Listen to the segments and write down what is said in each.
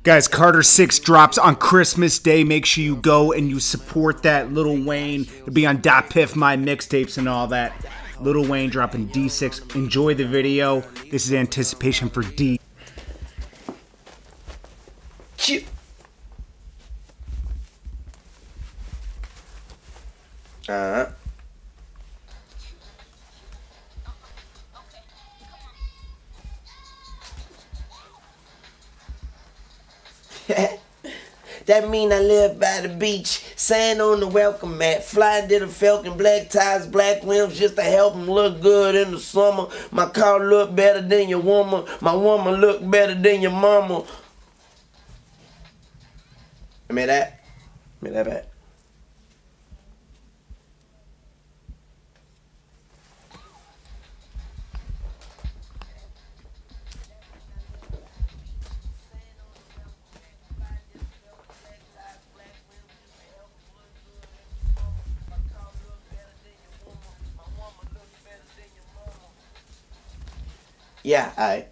Guys, Carter 6 drops on Christmas Day. Make sure you go and you support that. Lil Wayne. It'll be on .piff, my mixtapes and all that. Lil Wayne dropping D6. Enjoy the video. This is anticipation for D. That mean I live by the beach, sand on the welcome mat, flying to the Falcon, black ties, black rims, just to help them look good in the summer. My car look better than your woman, my woman look better than your mama. Remember that? Remember that? Yeah, alright.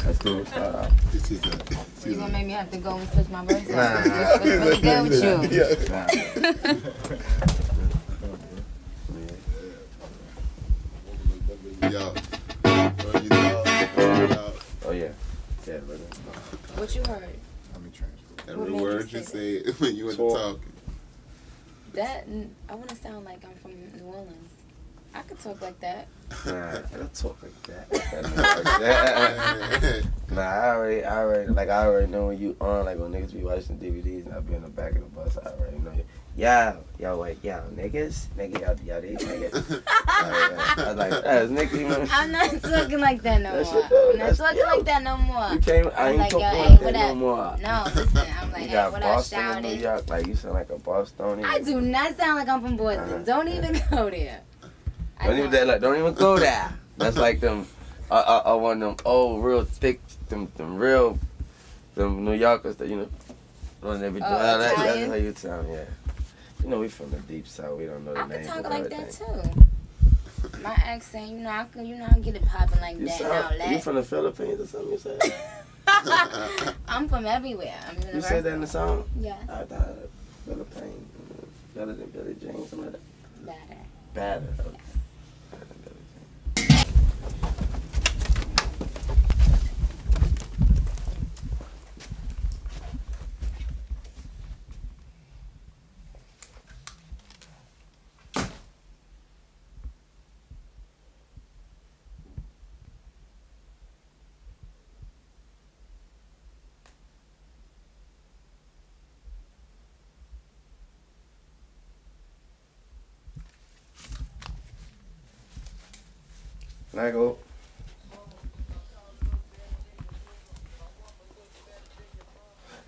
Let's do it. You gonna make me have to go and switch my birthday? What's really good with you? Oh yeah. Yeah, brother. What you heard? Every word you say when you were talking. That I want to sound like I'm from New Orleans. I could talk like that. Nah, I don't talk like that. Nah, I already know when you on, like when niggas be watching DVDs and I be in the back of the bus, I already know you. Yeah, yo, wait, yo, niggas, y'all these niggas. I was like, that's Nicki Minaj. I'm not talking like that no more. I'm not talking like that no more. You can't, I ain't like, talking yo, like hey, that no more. No, listen, I'm like, you hey, got what Boston I in shouted. New York, like you sound like a Bostonian. I do not sound like I'm from Boston. Don't even go there. Don't even go there. That's like them, one of them old, real thick, them New Yorkers that, you know, when they be doing that. That's how you sound, yeah. You know, we from the deep south. We don't know the I name. can talk of like everything. that too. My accent, you know, I get it popping like You that. sound, Now, you from the Philippines or something? You said. I'm from everywhere. I'm You said that in the song? Yeah. I thought Philippines, better than Billie Jean, something like that. Better. Okay. I go.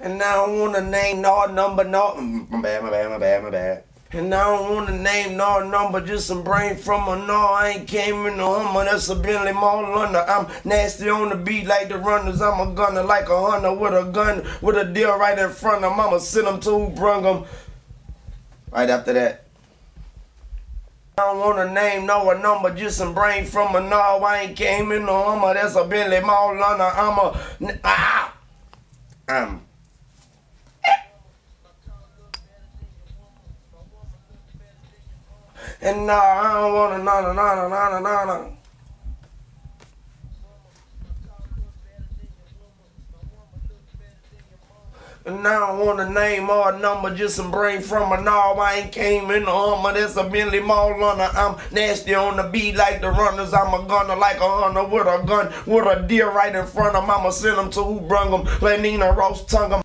And I don't want to name no number, no. My bad. And I don't want to name no number, just some brain from a no. I ain't came in the Hummer, that's a Bentley Mall under. I'm nasty on the beat like the runners. I'm a gunner like a hunter with a gun, with a deer right in front of them. I'ma send them to who brung them. Right after that. I don't want to name no number, just some brain from a no. I ain't came in the Hummer, that's a Bentley Mall under. And nah, I don't want to na. And I don't want to name or a number, just some brain from a knob. I ain't came in the Hummer, that's a Bentley Mall runner. I'm nasty on the beat like the runners. I'm a gunner like a hunter with a gun, with a deer right in front of them. I'ma send them to who brung them, let Nina roast tongue them.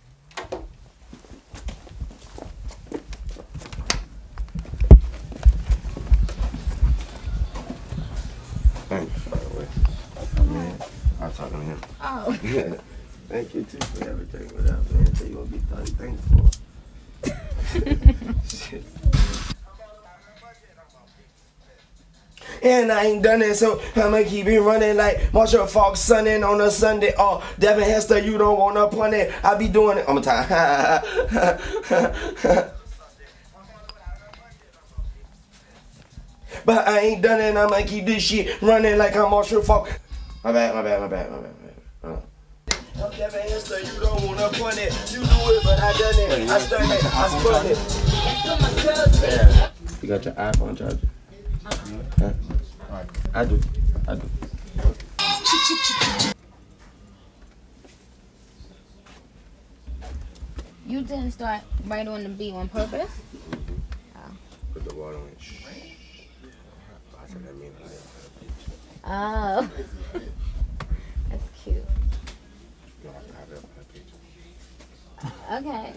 Thanks, by the way. I'm talking to him. Oh. Yeah. Thank you too for everything, whatever, man. So you gonna be thankful. Shit. And I ain't done it, so I'ma keep it running like Marshall Falk sunning on a Sunday. Oh, Devin Hester, you don't wanna punt it. I be doing it. I'm tired. but I ain't done it and I'ma keep this shit running like I'm on short fall. My bad. I'm never answer, you don't wanna put it. You do it, but I done it. I spun it, I spun it. Yeah. You got your iPhone charger? Huh? I do. You didn't start right on the beat on purpose? Put the water in. Oh. That's cute. Okay.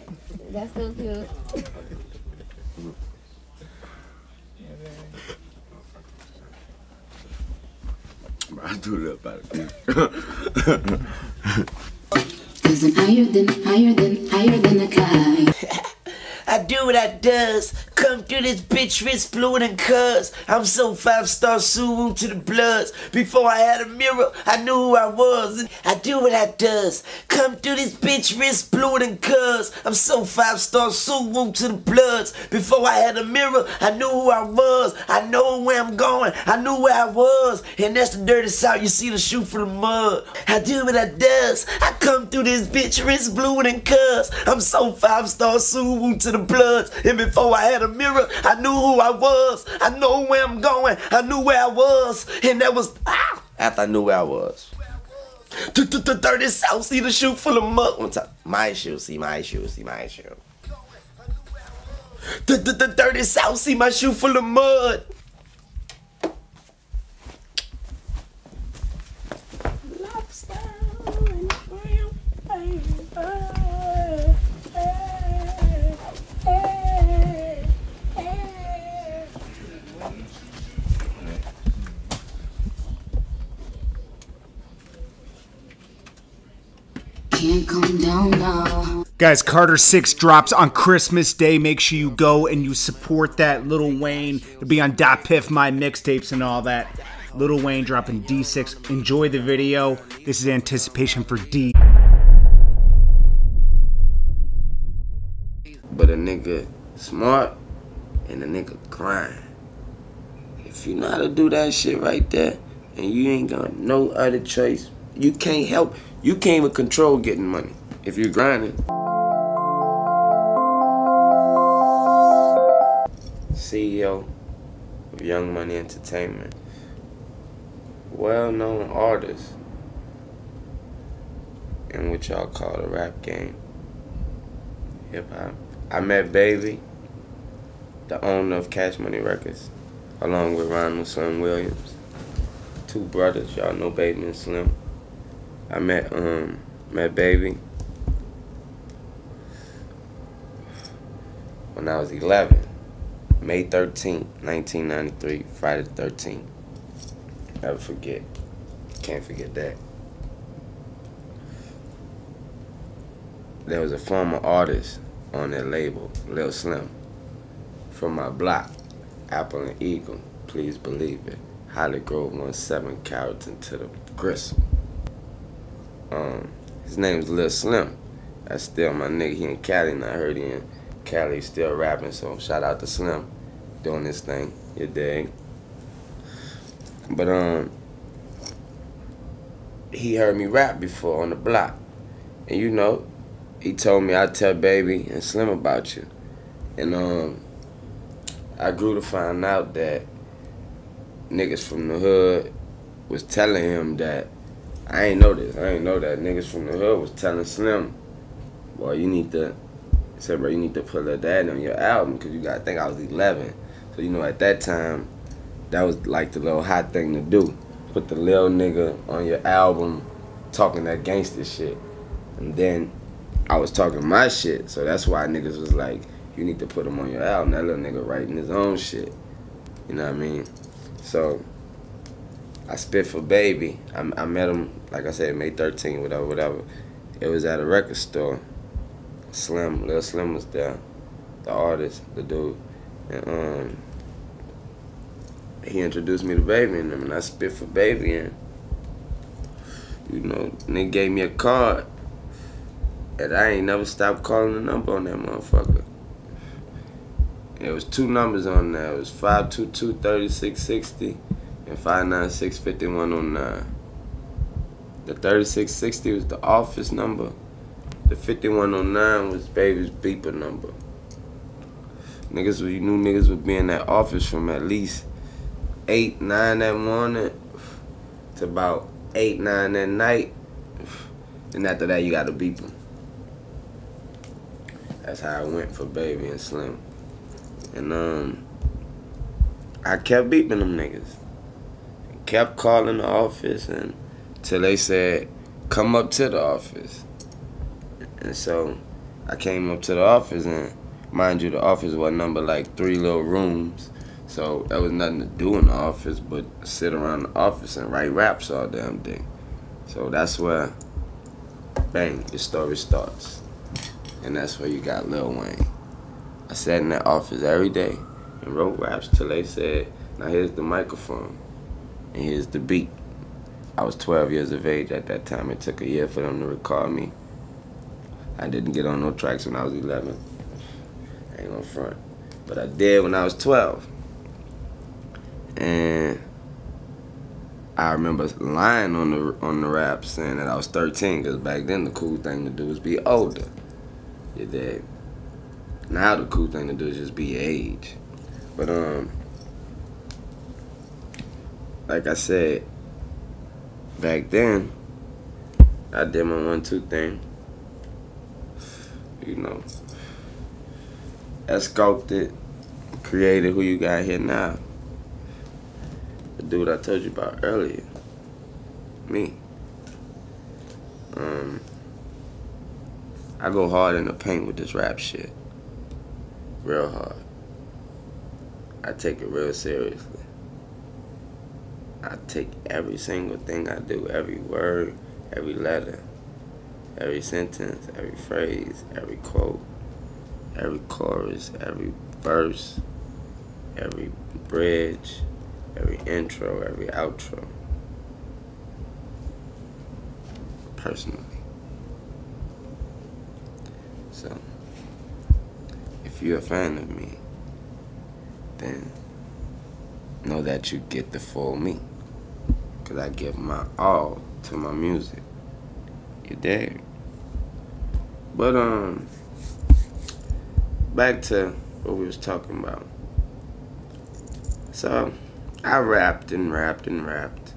That's still cute. I do love about it. Cause I'm higher than a guy. I do what I does. Come through this bitch wrist fluid and cuz. I'm so 5-star Suwu to the bloods. Before I had a mirror, I knew who I was. I do what I does. Come through this bitch wrist fluid and cuz. I'm so 5-star Suwu to the bloods. Before I had a mirror, I knew who I was. I know where I'm going. I knew where I was. And that's the dirty south. You see the shoe for the mud. I do what I does. I come through this bitch wrist fluid and cuz. I'm so 5-star Suwu to the bloods. And before I had a mirror, I knew who I was. I know where I'm going. I knew where I was. And that was after I knew where I was. 30 South, see the shoe full of mud. One time, my shoe, see my shoe, see my shoe. 30 South, see my shoe full of mud. Can't come down now. Guys, Carter 6 drops on Christmas Day. Make sure you go and you support that. Lil Wayne. It'll be on .piff, my mixtapes and all that. Lil Wayne dropping D6. Enjoy the video. This is anticipation for D. But a nigga smart and a nigga grind. If you know how to do that shit right there and you ain't got no other choice, you can't help. You can't even control getting money if you're grinding. CEO of Young Money Entertainment. Well-known artist in what y'all call the rap game. Hip-hop. I met Baby, the owner of Cash Money Records, along with Ronald Slim Williams. Two brothers, y'all know Baby and Slim. I met Baby when I was 11, May 13th, 1993, Friday the 13th. Never forget. Can't forget that. There was a former artist on that label, Lil Slim, from my block, Apple and Eagle, please believe it. Holly Grove 17 Carrollton to the Gristle. His name's Lil Slim. That's still my nigga. He in Cali, and I heard he in Cali still rapping, so shout out to Slim doing this thing, you dig? But he heard me rap before on the block, and you know, he told me I'd tell Baby and Slim about you. And I grew to find out that niggas from the hood was telling him that, I ain't know this, I ain't know that niggas from the hood was telling Slim, boy, you need to, said, bro, you need to put Lil Daddy on your album, because you gotta think I was 11. So, you know, at that time, that was like the little hot thing to do. Put the little nigga on your album talking that gangster shit. And then I was talking my shit, so that's why niggas was like, you need to put him on your album. That little nigga writing his own shit. You know what I mean? So I spit for Baby. I met him, like I said, May 13th, whatever. It was at a record store. Slim, Lil Slim was there, the artist, the dude. And he introduced me to Baby and them, and I spit for Baby, and you know, nigga gave me a card, and I ain't never stopped calling the number on that motherfucker. There was 2 numbers on there. It was 522-3660 and 596-5109. The 3660 was the office number. The 5109 was baby's beeper number. Niggas, you knew niggas would be in that office from at least 8, 9 that morning to about 8, 9 that night. And after that, you got to beep them. That's how it went for Baby and Slim. And I kept beeping them niggas. Kept calling the office until they said, come up to the office. And so I came up to the office, and mind you, the office was number like 3 little rooms. So there was nothing to do in the office but sit around the office and write raps all damn day. So that's where, bang, your story starts. And that's where you got Lil Wayne. I sat in that office every day and wrote raps till they said, now here's the microphone and here's the beat. I was 12 years of age at that time. It took a year for them to record me. I didn't get on no tracks when I was 11. I ain't gonna front. But I did when I was 12. And I remember lying on the rap saying that I was 13, because back then the cool thing to do was be older. You dig? Now the cool thing to do is just be your age. But like I said, back then I did my 1-2 thing. You know, I sculpted, created who you got here now. The dude I told you about earlier. Me. I go hard in the paint with this rap shit. Real hard. I take it real seriously. I take every single thing I do, every word, every letter, every sentence, every phrase, every quote, every chorus, every verse, every bridge, every intro, every outro. Personally. So, if you're a fan of me, then know that you get the full me. Because I give my all to my music. You dig? But, back to what we was talking about. So, I rapped and rapped and rapped.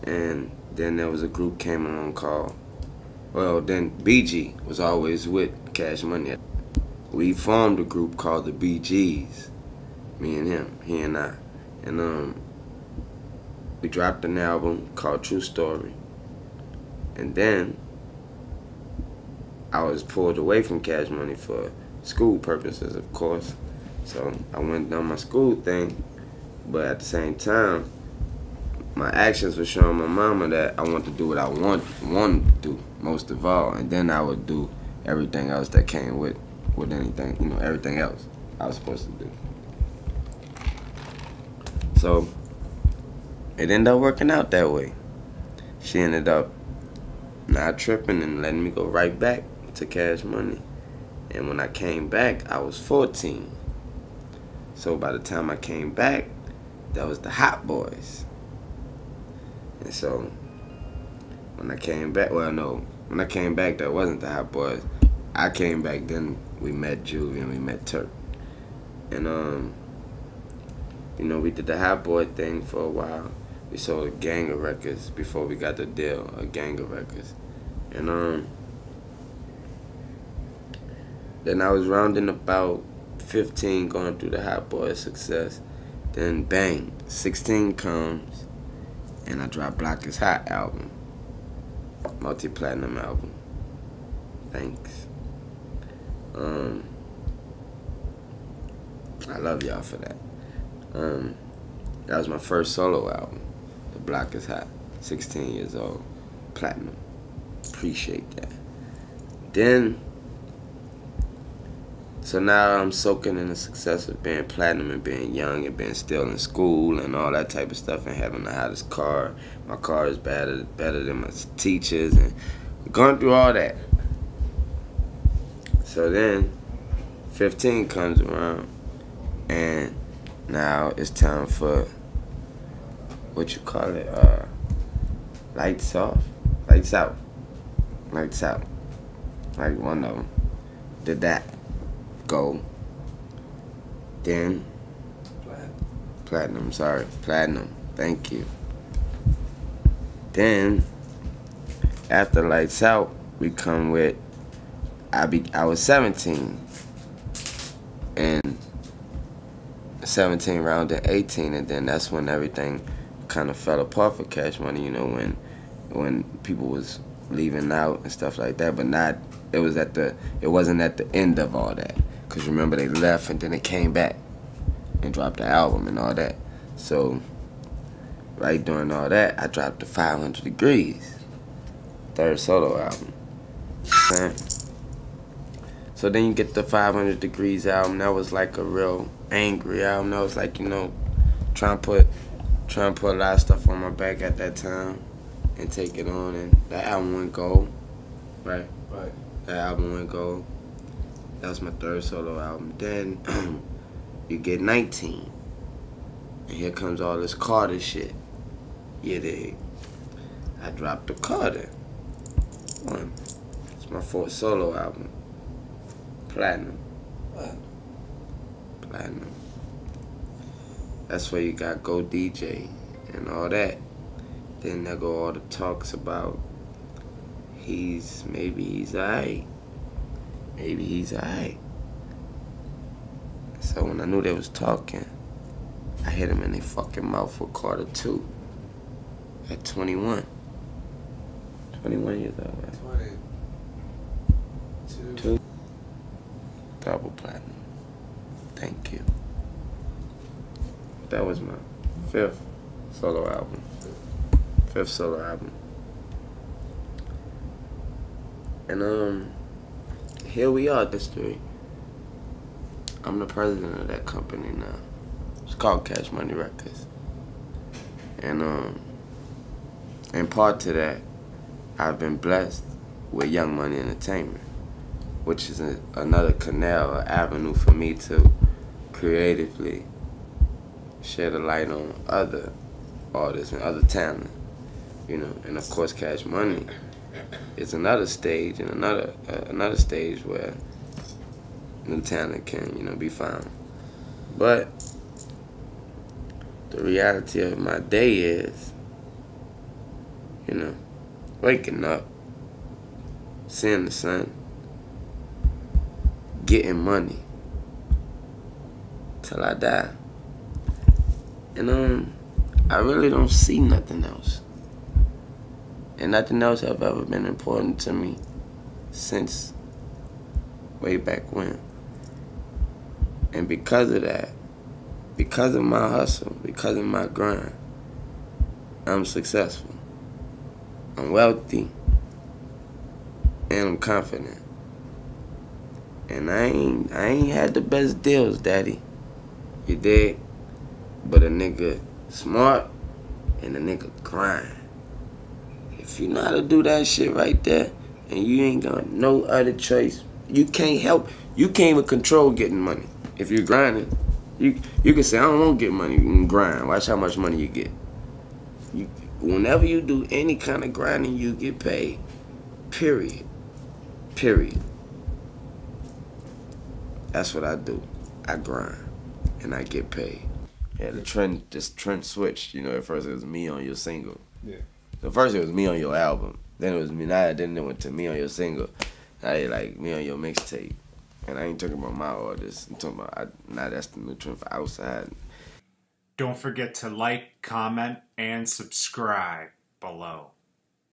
And then there was a group came along called, well, then BG was always with Cash Money. We formed a group called the BGs. Me and him, he and I. And we dropped an album called True Story. And then I was pulled away from Cash Money for school purposes, of course. So I went down my school thing, but at the same time, my actions were showing my mama that I want to do what I wanted to do, most of all, and then I would do everything else that came with anything, you know, everything else I was supposed to do. So it ended up working out that way. She ended up not tripping and letting me go right back to Cash Money. And when I came back, I was 14. So by the time I came back, that was the Hot Boys. And so when I came back, well, no, when I came back, that wasn't the Hot Boys. I came back, then we met Juvie and we met Turk. And you know, we did the Hot Boy thing for a while. We sold a gang of records before we got the deal, a gang of records. And then I was rounding about 15 going through the Hot Boy success. Then bang, 16 comes and I drop Block Is Hot album. Multi-platinum album. Thanks. I love y'all for that. That was my first solo album. The Block Is Hot. 16 years old. Platinum. Appreciate that. Then, so now I'm soaking in the success of being platinum and being young and being still in school and all that type of stuff and having the hottest car. My car is better than my teachers and going through all that. So then, 15 comes around And now it's time for, what you call it, lights off, lights out, lights out. Like one of them. Did that. Gold. Then platinum, sorry. Platinum. Thank you. Then after lights out, we come with I was 17. And 17 round to 18, and then that's when everything kind of fell apart for Cash Money, you know, when people was leaving out and stuff like that. But not, it wasn't at the end of all that, because remember, they left and then they came back and dropped the album and all that. So right during all that, I dropped the 500 Degrees, third solo album. So then you get the 500 Degrees album. That was like a real angry album. That was like, you know, trying to put a lot of stuff on my back at that time and take it on. And that album went gold, right? Right. That album went gold. That was my third solo album. Then you get 19, and here comes all this Carter shit. Yeah, I dropped the Carter one. It's my fourth solo album. Platinum. Platinum. That's where you got Go DJ and all that. Then there go all the talks about maybe he's alright. Maybe he's alright. So when I knew they was talking, I hit him in their fucking mouth with Carter 2 at 21. 21 years old, right? 22. Double platinum. Thank you. That was my fifth solo album. Fifth solo album. And here we are, District. I'm the president of that company now. It's called Cash Money Records. And in part to that, I've been blessed with Young Money Entertainment, which is another canal or avenue for me to creatively shed a light on other artists and other talent, you know. And of course, Cash Money is another stage and another stage where new talent can, you know, be found. But the reality of my day is, you know, waking up, seeing the sun, getting money till I die. And I really don't see nothing else. And nothing else have ever been important to me since way back when. And because of that, because of my hustle, because of my grind, I'm successful. I'm wealthy. And I'm confident. And I ain't had the best deals, Daddy. You dig? But a nigga smart and a nigga grind. If you know how to do that shit right there, and you ain't got no other choice, you can't even control getting money. If you're grinding, you can say, I don't want to get money, you can grind. Watch how much money you get. Whenever you do any kind of grinding, you get paid. Period. Period. That's what I do. I grind, and I get paid. Yeah, this trend switched. You know, at first it was me on your single. Yeah. So first it was me on your album. Then it was me. Then it went to me on your single. I like me on your mixtape. And I ain't talking about my artists. I'm talking about now that's the new trend for outside. Don't forget to like, comment, and subscribe below.